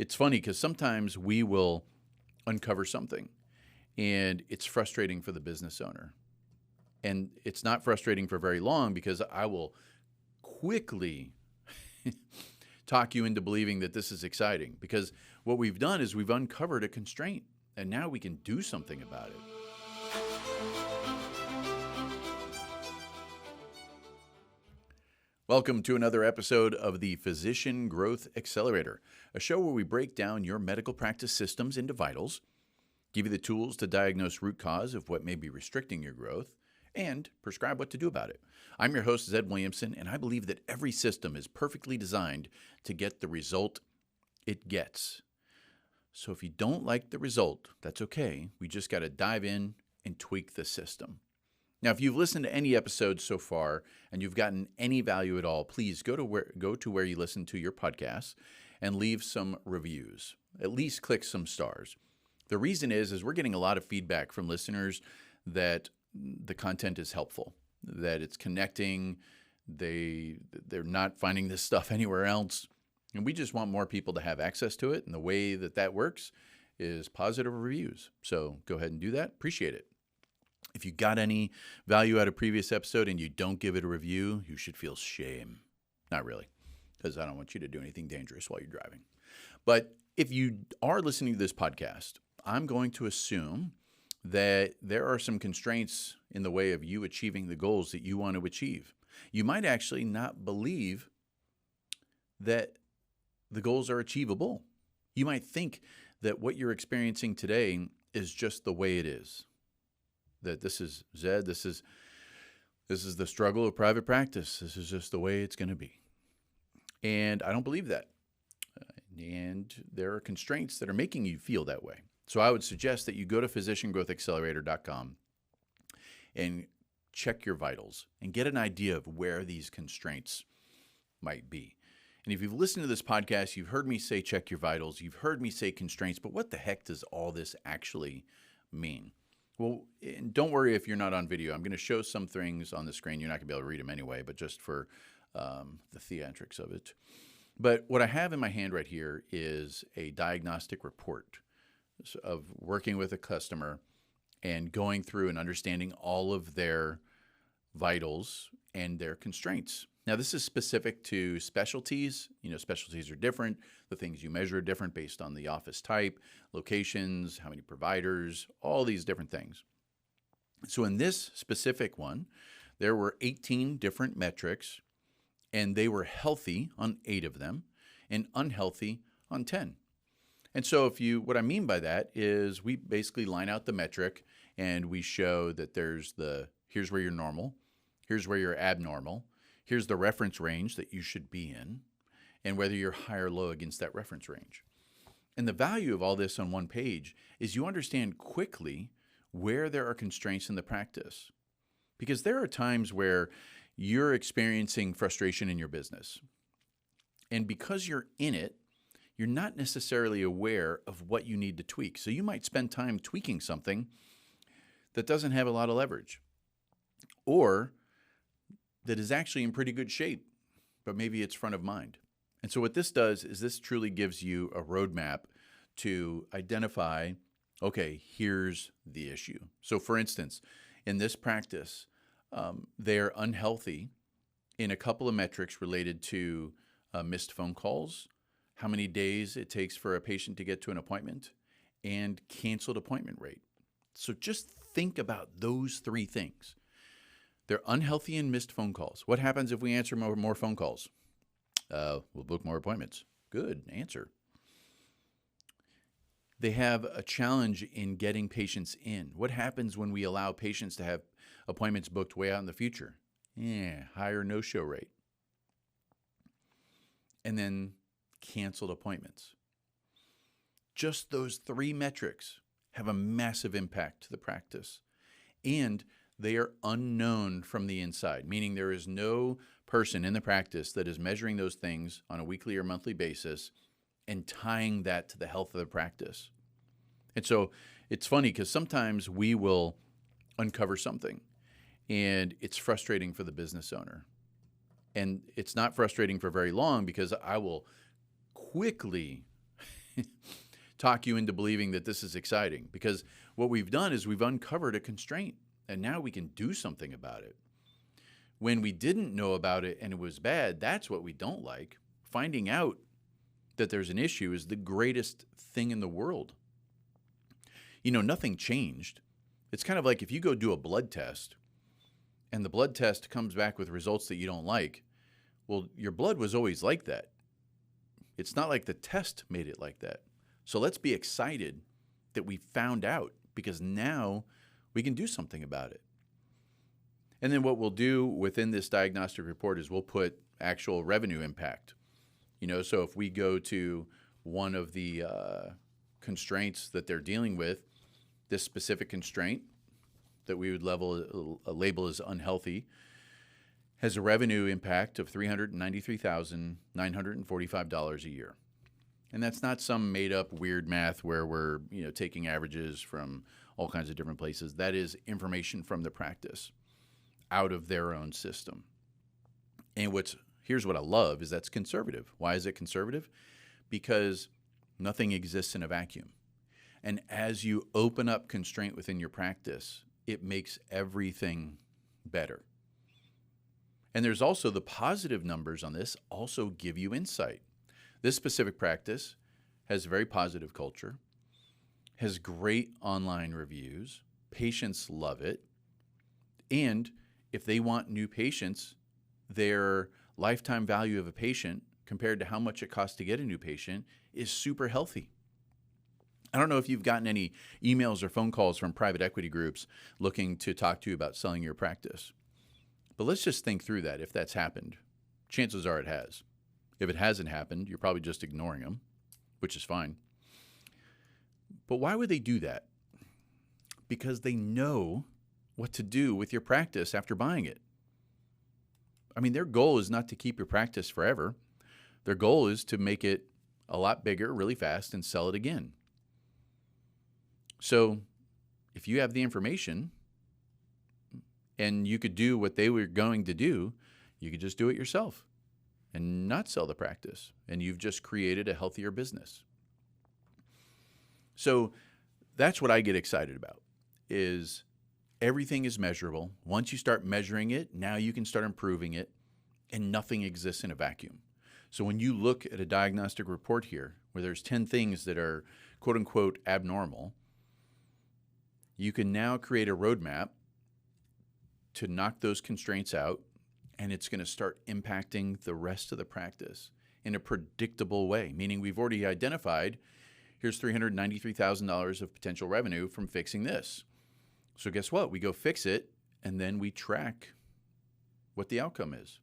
It's funny because sometimes we will uncover something and it's frustrating for the business owner. And it's not frustrating for very long because I will quickly talk you into believing that this is exciting, because what we've done is we've uncovered a constraint and now we can do something about it. Welcome to another episode of the Physician Growth Accelerator, a show where we break down your medical practice systems into vitals, give you the tools to diagnose root cause of what may be restricting your growth, and prescribe what to do about it. I'm your host, Zed Williamson, and I believe that every system is perfectly designed to get the result it gets. So if you don't like the result, that's okay. We just got to dive in and tweak the system. Now, if you've listened to any episodes so far and you've gotten any value at all, please go to where you listen to your podcasts and leave some reviews. At least click some stars. The reason is we're getting a lot of feedback from listeners that the content is helpful, that it's connecting, they're not finding this stuff anywhere else, and we just want more people to have access to it, and the way that works is positive reviews. So go ahead and do that. Appreciate it. If you got any value out of previous episode and you don't give it a review, you should feel shame. Not really, because I don't want you to do anything dangerous while you're driving. But if you are listening to this podcast, I'm going to assume that there are some constraints in the way of you achieving the goals that you want to achieve. You might actually not believe that the goals are achievable. You might think that what you're experiencing today is just the way it is. That this is Zed, this is the struggle of private practice. This is just the way it's going to be. And I don't believe that. And there are constraints that are making you feel that way. So I would suggest that you go to physiciangrowthaccelerator.com and check your vitals and get an idea of where these constraints might be. And if you've listened to this podcast, you've heard me say check your vitals, you've heard me say constraints, but what the heck does all this actually mean? Well, and don't worry if you're not on video. I'm going to show some things on the screen. You're not going to be able to read them anyway, but just for the theatrics of it. But what I have in my hand right here is a diagnostic report of working with a customer and going through and understanding all of their vitals and their constraints. Now, this is specific to specialties. Specialties are different. The things you measure are different based on the office type, locations, how many providers, all these different things. So in this specific one, there were 18 different metrics, and they were healthy on 8 of them and unhealthy on 10. And so what I mean by that is we basically line out the metric and we show that here's where you're normal, here's where you're abnormal, here's the reference range that you should be in, and whether you're high or low against that reference range. And the value of all this on one page is you understand quickly where there are constraints in the practice. Because there are times where you're experiencing frustration in your business. And because you're in it, you're not necessarily aware of what you need to tweak. So you might spend time tweaking something that doesn't have a lot of leverage, or that is actually in pretty good shape, but maybe it's front of mind. And so what this does is this truly gives you a roadmap to identify, okay, here's the issue. So for instance, in this practice, they're unhealthy in a couple of metrics related to missed phone calls, how many days it takes for a patient to get to an appointment, and canceled appointment rate. So just think about those 3 things. They're unhealthy in missed phone calls. What happens if we answer more phone calls? We'll book more appointments. Good answer. They have a challenge in getting patients in. What happens when we allow patients to have appointments booked way out in the future? Higher no-show rate. And then canceled appointments. Just those 3 metrics have a massive impact to the practice. And they are unknown from the inside, meaning there is no person in the practice that is measuring those things on a weekly or monthly basis and tying that to the health of the practice. And so it's funny because sometimes we will uncover something and it's frustrating for the business owner. And it's not frustrating for very long because I will quickly talk you into believing that this is exciting, because what we've done is we've uncovered a constraint and now we can do something about it. When we didn't know about it and it was bad, that's what we don't like. Finding out that there's an issue is the greatest thing in the world. Nothing changed. It's kind of like if you go do a blood test and the blood test comes back with results that you don't like, well, your blood was always like that. It's not like the test made it like that. So let's be excited that we found out, because now we can do something about it. And then what we'll do within this diagnostic report is we'll put actual revenue impact. So if we go to one of the constraints that they're dealing with, this specific constraint that we would label as unhealthy has a revenue impact of $393,945 a year. And that's not some made-up weird math where we're taking averages from all kinds of different places. That is information from the practice out of their own system. And here's what I love is that's conservative. Why is it conservative? Because nothing exists in a vacuum. And as you open up constraint within your practice, it makes everything better. And there's also the positive numbers on this also give you insight. This specific practice has a very positive culture, has great online reviews, patients love it, and if they want new patients, their lifetime value of a patient compared to how much it costs to get a new patient is super healthy. I don't know if you've gotten any emails or phone calls from private equity groups looking to talk to you about selling your practice. But let's just think through that if that's happened. Chances are it has. If it hasn't happened, you're probably just ignoring them, which is fine. But why would they do that? Because they know what to do with your practice after buying it. Their goal is not to keep your practice forever. Their goal is to make it a lot bigger really fast and sell it again. So if you have the information and you could do what they were going to do, you could just do it yourself and not sell the practice. And you've just created a healthier business. So that's what I get excited about, is everything is measurable. Once you start measuring it, now you can start improving it, and nothing exists in a vacuum. So when you look at a diagnostic report here, where there's 10 things that are quote unquote abnormal, you can now create a roadmap to knock those constraints out, and it's going to start impacting the rest of the practice in a predictable way, meaning we've already identified, here's $393,000 of potential revenue from fixing this. So guess what? We go fix it, and then we track what the outcome is.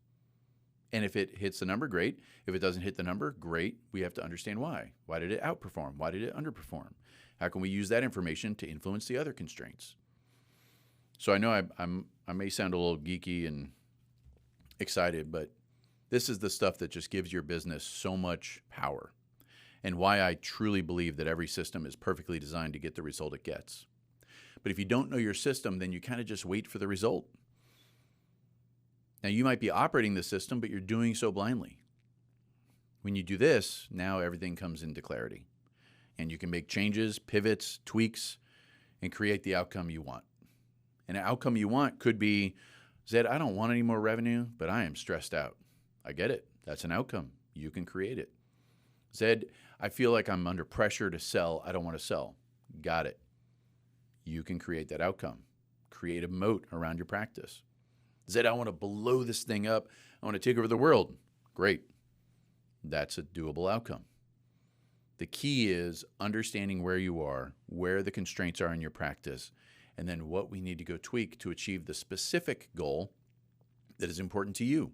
And if it hits the number, great. If it doesn't hit the number, great. We have to understand why. Why did it outperform? Why did it underperform? How can we use that information to influence the other constraints? So I know I may sound a little geeky and excited, but this is the stuff that just gives your business so much power, and why I truly believe that every system is perfectly designed to get the result it gets. But if you don't know your system, then you kind of just wait for the result. Now, you might be operating the system, but you're doing so blindly. When you do this, now everything comes into clarity, and you can make changes, pivots, tweaks, and create the outcome you want. And an outcome you want could be, Zed, I don't want any more revenue, but I am stressed out. I get it. That's an outcome. You can create it. Zed, I feel like I'm under pressure to sell. I don't want to sell. Got it. You can create that outcome. Create a moat around your practice. Zed, I want to blow this thing up. I want to take over the world. Great. That's a doable outcome. The key is understanding where you are, where the constraints are in your practice, and then what we need to go tweak to achieve the specific goal that is important to you,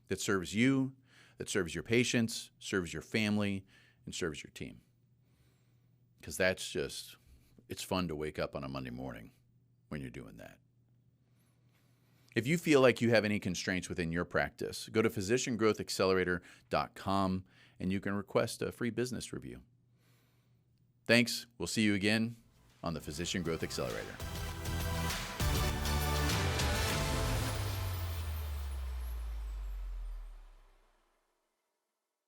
that serves you, that serves your patients, serves your family, and serves your team. Because it's fun to wake up on a Monday morning when you're doing that. If you feel like you have any constraints within your practice, go to physiciangrowthaccelerator.com and you can request a free business review. Thanks. We'll see you again on the Physician Growth Accelerator.